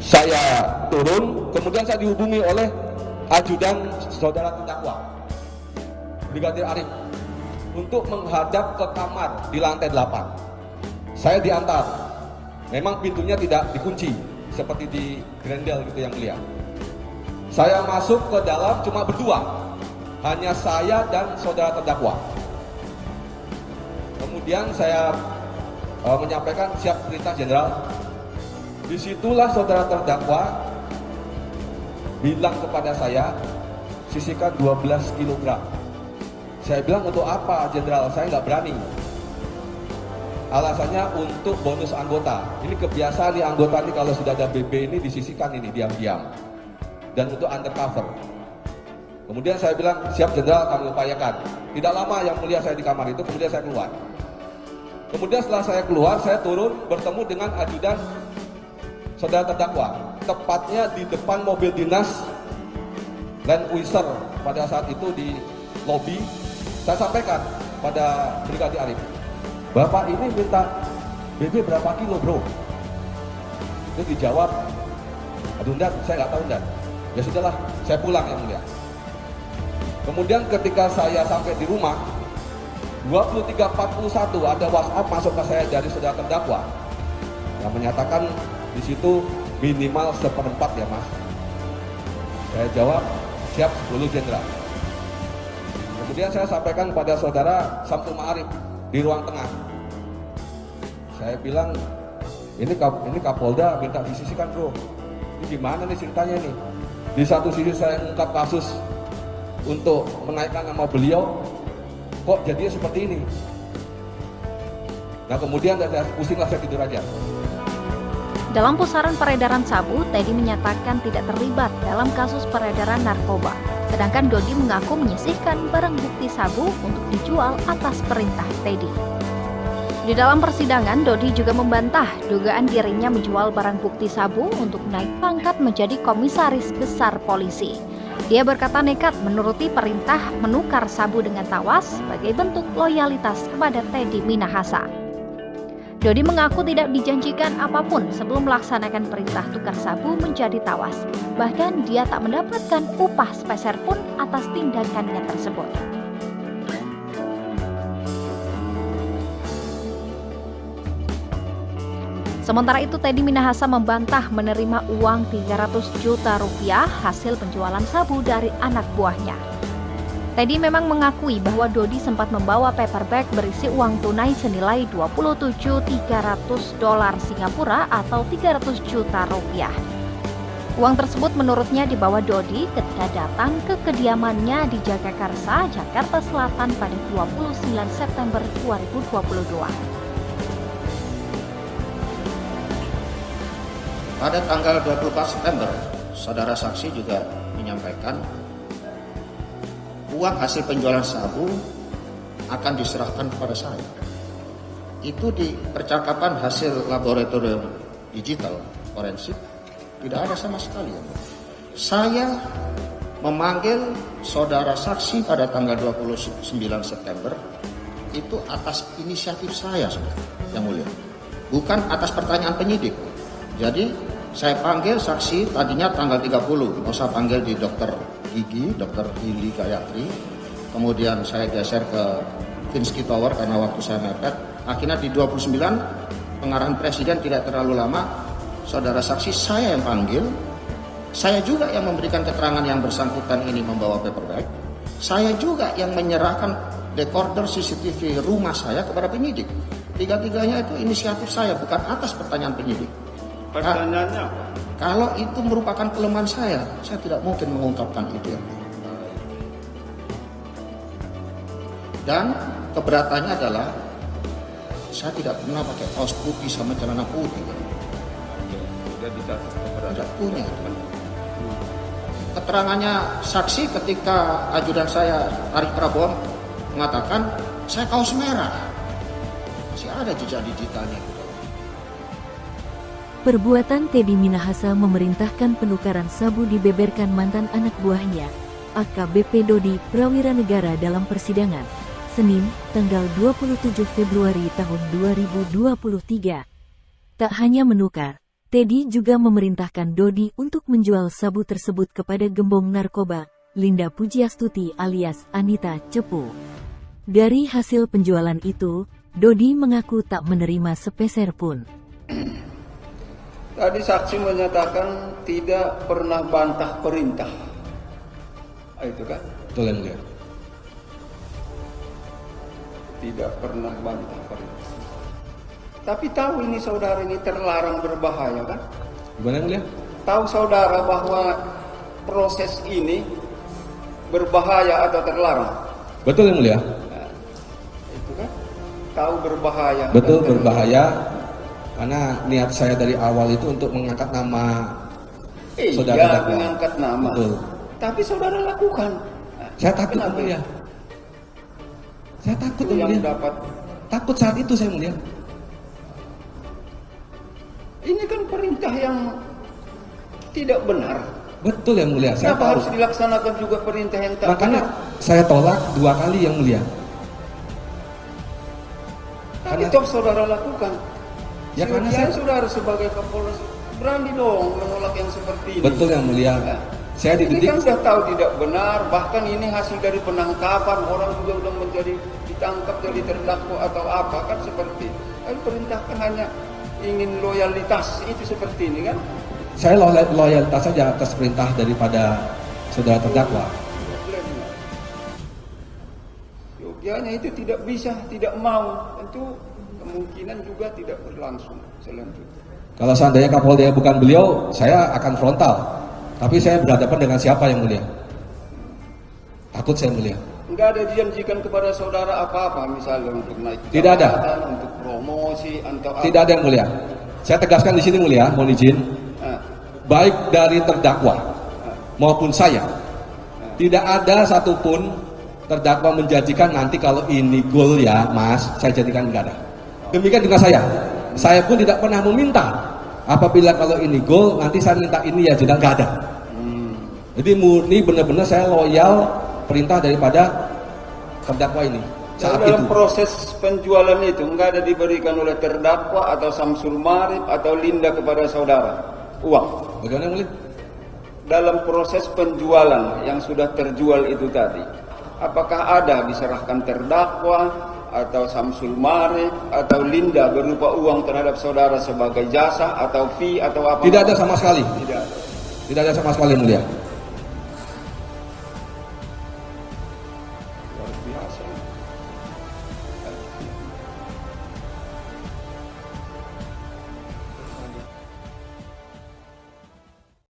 Saya turun, kemudian saya dihubungi oleh ajudan saudara terdakwa, Brigadir Arif, untuk menghadap ke kamar di lantai 8. Saya diantar, memang pintunya tidak dikunci seperti di Grendel gitu yang mulia. Saya masuk ke dalam cuma berdua, hanya saya dan saudara terdakwa. Kemudian saya menyampaikan siap perintah jenderal. Disitulah saudara terdakwa bilang kepada saya, sisihkan 12 kg. Saya bilang, untuk apa jenderal? Saya nggak berani. Alasannya untuk bonus anggota. Ini kebiasaan di anggota ini kalau sudah ada BB ini disisihkan ini diam-diam. Dan untuk undercover. Kemudian saya bilang, siap jenderal, kami upayakan. Tidak lama yang mulia saya di kamar itu, kemudian saya keluar. Kemudian setelah saya keluar, saya turun bertemu dengan ajudan saudara terdakwa. Tepatnya di depan mobil dinas Land Cruiser pada saat itu di lobi. Saya sampaikan pada Brigadir Arif, Bapak ini minta BB berapa kilo bro? Itu dijawab, aduh Ndan, saya nggak tahu Ndan. Ya sudahlah, saya pulang yang mulia. Kemudian ketika saya sampai di rumah, 23.41 ada WhatsApp masuk ke saya dari saudara terdakwa yang menyatakan di situ minimal 1/4 ya mas. Saya jawab, siap 10 jenderal. Kemudian saya sampaikan pada saudara Samsul Ma'arif di ruang tengah. Saya bilang, ini Kapolda minta disisihkan bro. Ini gimana nih ceritanya nih? Di satu sisi saya mengungkap kasus untuk menaikkan nama beliau, kok jadinya seperti ini? Nah kemudian pusinglah saya tidur aja. Dalam pusaran peredaran sabu, Teddy menyatakan tidak terlibat dalam kasus peredaran narkoba. Sedangkan Dodi mengaku menyisihkan barang bukti sabu untuk dijual atas perintah Teddy. Di dalam persidangan, Dodi juga membantah dugaan dirinya menjual barang bukti sabu untuk naik pangkat menjadi komisaris besar polisi. Dia berkata nekat menuruti perintah menukar sabu dengan tawas sebagai bentuk loyalitas kepada Teddy Minahasa. Dodi mengaku tidak dijanjikan apapun sebelum melaksanakan perintah tukar sabu menjadi tawas. Bahkan dia tak mendapatkan upah sepeser pun atas tindakannya tersebut. Sementara itu, Teddy Minahasa membantah menerima uang 300 juta rupiah hasil penjualan sabu dari anak buahnya. Teddy memang mengakui bahwa Dodi sempat membawa paper bag berisi uang tunai senilai 27.300 dolar Singapura atau 300 juta rupiah. Uang tersebut menurutnya dibawa Dodi ketika datang ke kediamannya di Jagakarsa, Jakarta Selatan pada 29 September 2022. Pada tanggal 24 September, saudara saksi juga menyampaikan uang hasil penjualan sabu akan diserahkan kepada saya. Itu di percakapan hasil laboratorium digital forensik tidak ada sama sekali. Saya memanggil saudara saksi pada tanggal 29 September itu atas inisiatif saya, yang mulia, bukan atas pertanyaan penyidik. Jadi saya panggil saksi tadinya tanggal 30, saya panggil di dokter gigi, dokter Hili Gayatri. Kemudian saya geser ke Finsky Tower karena waktu saya mepet. Akhirnya di 29 pengarahan presiden tidak terlalu lama, saudara saksi saya yang panggil. Saya juga yang memberikan keterangan yang bersangkutan ini membawa paper bag. Saya juga yang menyerahkan decoder CCTV rumah saya kepada penyidik. Tiga-tiganya itu inisiatif saya, bukan atas pertanyaan penyidik. Pertanyaannya apa? Kalau itu merupakan kelemahan saya tidak mungkin mengungkapkan itu. Dan keberatannya adalah saya tidak pernah pakai kaos putih sama celana putih. Tidak punya. Keterangannya saksi ketika ajudan saya Arif Prabowo mengatakan saya kaos merah. Masih ada jejak digitalnya. Perbuatan Teddy Minahasa memerintahkan penukaran sabu dibeberkan mantan anak buahnya, AKBP Dodi Prawira Negara dalam persidangan, Senin, tanggal 27 Februari tahun 2023. Tak hanya menukar, Teddy juga memerintahkan Dodi untuk menjual sabu tersebut kepada gembong narkoba, Linda Pujiastuti alias Anita Cepu. Dari hasil penjualan itu, Dodi mengaku tak menerima sepeser pun. Tadi saksi menyatakan tidak pernah bantah perintah. Itu kan? Betul yang mulia. Tidak pernah bantah perintah. Tapi tahu ini saudara ini terlarang berbahaya kan? Gimana yang mulia? Tahu saudara bahwa proses ini berbahaya atau terlarang? Betul yang mulia. Nah, itu kan? Tahu berbahaya. Betul dan terlarang. berbahaya. Karena niat saya dari awal itu untuk mengangkat nama saudara Iya, terdakwa. mengangkat nama. Betul. Tapi saudara lakukan. Nah, Saya takut yang kenapa? mulia. Saya takut Itu yang yang mulia. dapat. Takut saat itu saya mulia. Ini kan perintah yang tidak benar. Betul yang mulia. Saya Kenapa tahu. harus dilaksanakan juga perintah yang tak Makanya benar? saya tolak 2 kali yang mulia. Tapi Karena- toh saudara lakukan. Ya, karena Sekian saya- saudara sebagai Kapolres berani dong menolak yang seperti ini. Betul yang mulia. Nah, Saya ini dididik. kan sudah tahu tidak benar, bahkan ini hasil dari penangkapan, orang juga sudah menjadi ditangkap jadi terdakwa atau apa kan seperti. Kan perintahkan hanya ingin loyalitas itu seperti ini kan? Saya loyalitas saja atas perintah daripada saudara terdakwa. Yogyanya itu tidak bisa, tidak mau, tentu kemungkinan juga tidak berlangsung selanjutnya. Kalau seandainya Kapolda bukan beliau, saya akan frontal. Tapi saya berhadapan dengan siapa yang mulia? Takut saya mulia. Enggak ada dijanjikan kepada saudara apa-apa, misalnya untuk naik Tidak ada. jabatan, untuk promosi, atau apa. Tidak ada yang mulia. Saya tegaskan di sini mulia, mohon izin. Nah, Baik dari terdakwa maupun saya, tidak ada satupun terdakwa menjanjikan nanti kalau ini gol ya mas, saya jadikan enggak ada. Demikian juga saya pun tidak pernah meminta apabila kalau ini gol nanti saya minta ini ya tidak enggak ada. Jadi murni benar-benar saya loyal perintah daripada terdakwa ini saat dalam itu. proses penjualan itu enggak ada diberikan oleh terdakwa atau Samsul Marif atau Linda kepada saudara uang. Bagaimana yang mulia? Dalam proses penjualan yang sudah terjual itu tadi, apakah ada diserahkan terdakwa atau Samsul Marif atau Linda berupa uang terhadap saudara sebagai jasa atau fee atau apa? Tidak ada sama sekali. Tidak ada. Tidak ada sama sekali mulia.